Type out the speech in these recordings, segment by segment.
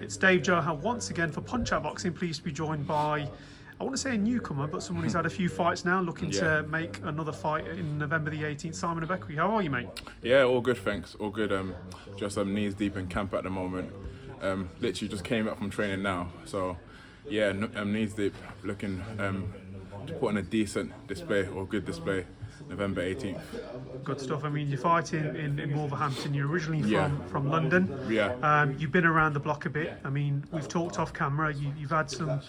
It's Dave Johan once again for Punch Out Boxing. Pleased to be joined by, I want to say a newcomer, but someone who's had a few fights now, looking to make another fight in November the 18th. Simon Ibekwe, how are you, mate? Yeah, all good, thanks. All good. Just knees deep in camp at the moment. Literally just came up from training now. So, yeah, knees deep, looking to put on a decent display or good display November 18th. Good stuff. I mean, you're fighting in Wolverhampton. You're originally from London. Yeah. You've been around the block a bit. I mean, we've talked off camera. You've had some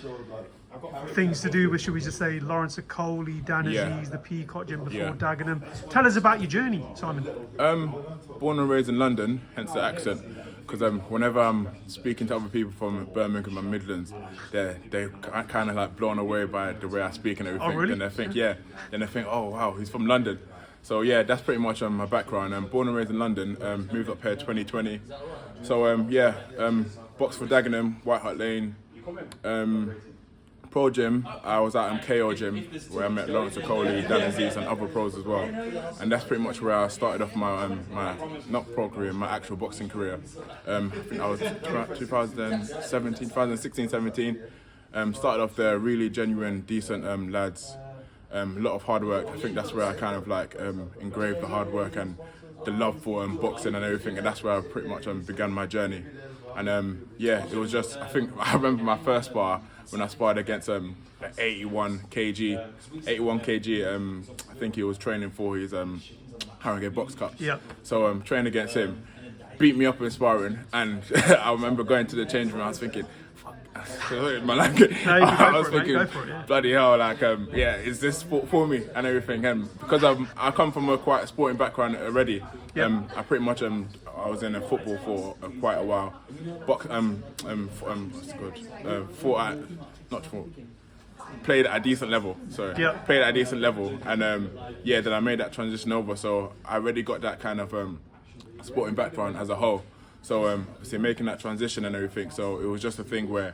things to do with, should we just say, Lawrence OKOLIE, AZEEZ, the Peacock Gym before Dagenham. Tell us about your journey, Simon. Born and raised in London, hence the accent. Because whenever I'm speaking to other people from Birmingham and Midlands, they're kind of like blown away by the way I speak and everything. Oh, really? Then they think, oh wow, he's from London. So yeah, that's pretty much my background. I'm born and raised in London, moved up here 2020. So boxed for Dagenham, White Hart Lane. Pro gym, I was at KO gym where I met Lawrence OKOLIE, AZEEZ and other pros as well. And that's pretty much where I started off my not pro career, my actual boxing career. I think I was 2016, 17. Started off there, really genuine, decent lads. A lot of hard work. I think that's where I kind of like engraved the hard work and the love for boxing and everything. And that's where I pretty much began my journey. And it was just, I think I remember my first spar when I sparred against 81 kg. I think he was training for his Harrogate Box Cup. Yeah. So trained against him, beat me up in sparring, and I remember going to the change room. I was thinking, bloody hell, like is this sport for me and everything? And because I come from a quite sporting background already, I pretty much I was in football for quite a while. Played at a decent level. Played at a decent level, and then I made that transition over. So I already got that kind of sporting background as a whole. So obviously making that transition and everything. So it was just a thing where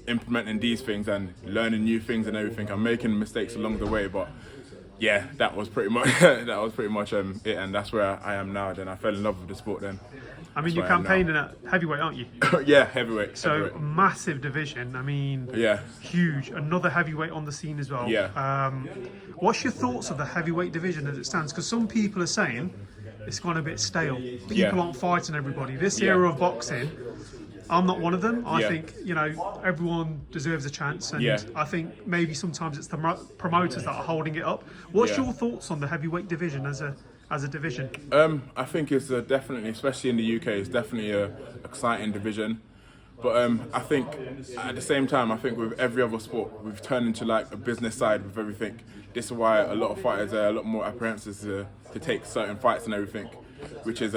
implementing these things and learning new things and everything. I'm making mistakes along the way, but yeah, that was pretty much it, and that's where I am now. Then I fell in love with the sport. Then I mean, you're campaigning at heavyweight, aren't you? Yeah, heavyweight. So heavyweight. Massive division. I mean, huge. Another heavyweight on the scene as well. Yeah. What's your thoughts of the heavyweight division as it stands? Because some people are saying it's gone a bit stale. People aren't fighting everybody. This era of boxing, I'm not one of them. I think, everyone deserves a chance, and I think maybe sometimes it's the promoters that are holding it up. What's your thoughts on the heavyweight division as a division? I think it's definitely, especially in the UK, it's definitely a exciting division. But I think at the same time, I think with every other sport, we've turned into like a business side with everything. This is why a lot of fighters are a lot more apprehensive to take certain fights and everything, which is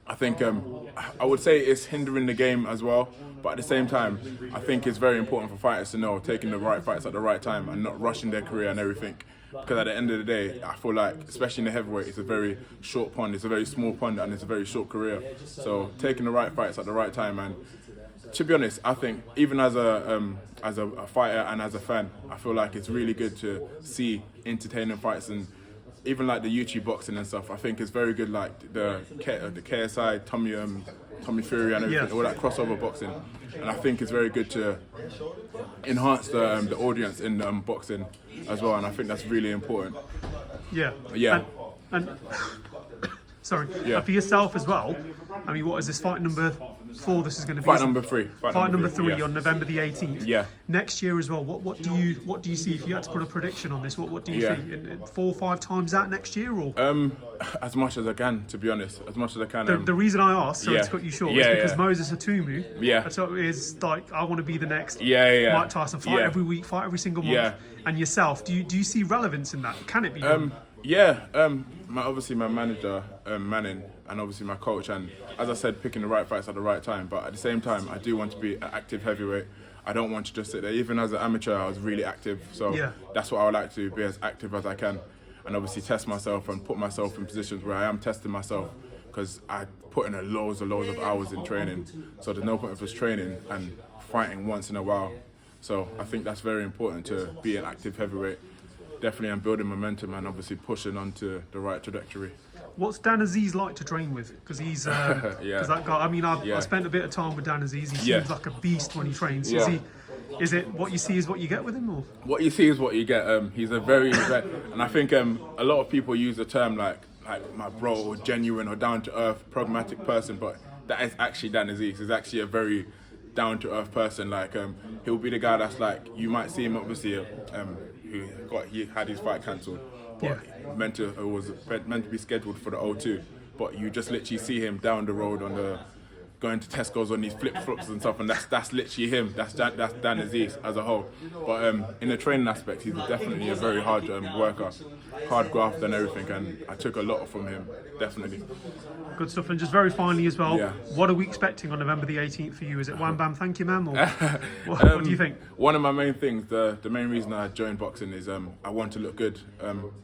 I think I would say it's hindering the game as well, but at the same time, I think it's very important for fighters to know taking the right fights at the right time and not rushing their career and everything. Because at the end of the day, I feel like, especially in the heavyweight, it's a very short pond, it's a very small pond, and it's a very short career. So taking the right fights at the right time, and to be honest, I think even as a fighter and as a fan, I feel like it's really good to see entertaining fights, and even like the YouTube boxing and stuff. I think it's very good, like the KSI, Tommy Fury and everything, all that crossover boxing. And I think it's very good to enhance the audience in boxing as well. And I think that's really important. Yeah. And sorry. And for yourself as well. I mean, what is this fight number 4? This is going to be fight number 3. Fight number 3 on November the 18th. Yeah. Next year as well. What do you see if you had to put a prediction on this? What do you think? 4 or 5 times that next year, or? As much as I can, to be honest. As much as I can. The reason I asked, sorry to cut you short, is because Moses Atumu. So is like, I want to be the next Mike Tyson. Fight every week, fight every single month. And yourself, do you see relevance in that? Can it be done? Obviously my manager, Manning, and obviously my coach, and as I said, picking the right fights at the right time. But at the same time, I do want to be an active heavyweight. I don't want to just sit there. Even as an amateur, I was really active. So that's what I would like to be, as active as I can. And obviously test myself and put myself in positions where I am testing myself, because I put in loads of hours in training. So there's no point of just training and fighting once in a while. So I think that's very important, to be an active heavyweight. Definitely I'm building momentum and obviously pushing onto the right trajectory. What's Dan AZEEZ like to train with? Because he's because that guy. I mean, I spent a bit of time with Dan AZEEZ. He seems like a beast when he trains. Yeah. Is it what you see is what you get with him, or What you see is what you get. He's a very, and I think a lot of people use the term like my bro, or genuine, or down to earth, pragmatic person, but that is actually Dan AZEEZ. He's actually a very down to earth person. Like he'll be the guy that's like, you might see him obviously he had his fight cancelled, but it was meant to be scheduled for the O2, but you just literally see him down the road going to Tesco's on these flip-flops and stuff, and that's literally him. That's Dan AZEEZ as a whole. But in the training aspect, he's definitely a very hard worker, hard graft and everything, and I took a lot from him, definitely. good stuff? And just very finally as well, Yeah. what are we expecting on November the 18th for you? Is it wham bam thank you ma'am, or what do you think? One of my main things, the main reason I joined boxing is I want to look good.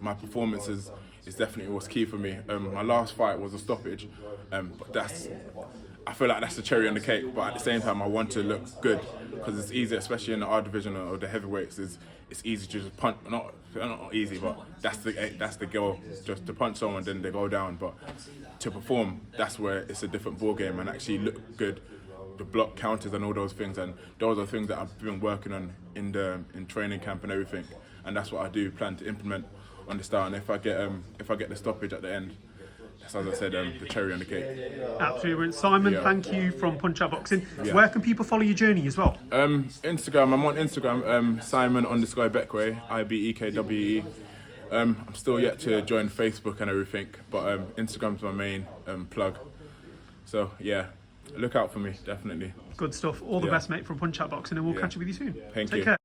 My performance is definitely what's key for me. My last fight was a stoppage, but I feel like that's the cherry on the cake. But at the same time, I want to look good because it's easy, especially in the R division or the heavyweights. It's easy to just punch, not easy, but that's the goal, just to punch someone, then they go down. But to perform, that's where it's a different ball game and actually look good. The block counters and all those things, and those are things that I've been working on in training camp and everything, and that's what I do plan to implement on the start. And if I get the stoppage at the end, that's, as I said, the cherry on the cake. Absolutely. Simon, thank you from Punch Out Boxing. Where can people follow your journey as well? Instagram. I'm on Instagram. Simon_Ibekwe, IBEKWE. I'm still yet to join Facebook and everything, but Instagram's my main plug. So yeah, look out for me, definitely. Good stuff. All the best, mate, from Punch Out Boxing, and we'll catch up with you soon. Thank Take you. care.